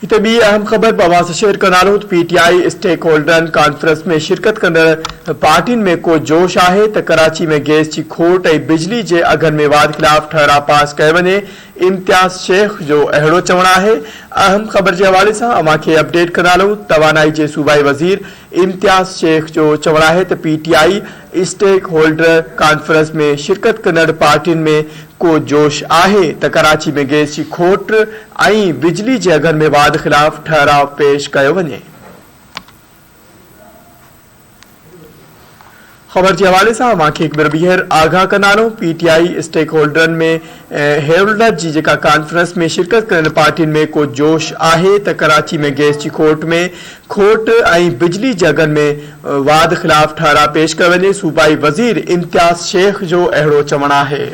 हिते ॿी अहम ख़बर पवास शेयर कंदारूं त पीटीआई स्टेक होल्डरनि कॉन्फ्रेंस में शिरकत कंदड़ पार्टियुनि में को जोश आहे त कराची में गैस जी खोट ऐं बिजली जे अघनि में वाध खिलाफ़ ठहराव पास कयो वञे। इम्तियाज़ शेख जो अहिड़ो चवणु आहे। अहम ख़बर जे हवाले सां अवां खे अपडेट कंदारूं। तवानाई जे सूबाई वज़ीर इम्तियाज़ शेख जो चवणु आहे त पीटीआई स्टेक होल्डर कॉन्फ्रेंस में शिरकत कंदड़ पार्टियुनि में को जोश आहे त कराची में गैस जी खोट ऐं बिजली जे अघनि में वाध खिलाफ़ ठहराव पेश कयो वञे। ख़बर के हवाले से अवां खे हिकु ॿीहर आगाह कंदारूं। पीटीआई स्टेक होल्डरनि में होल्डर जी जेका कॉन्फ्रेंस में शिरकत करण पार्टियुनि में को जोश आहे त कराची में गैस जी खोट ऐं बिजली जे अघनि में वाध खिलाफ़ ठहराव पेश कयो वञे। सूबाई वज़ीर इम्तियाज़ शेख जो अहिड़ो चवणु आहे।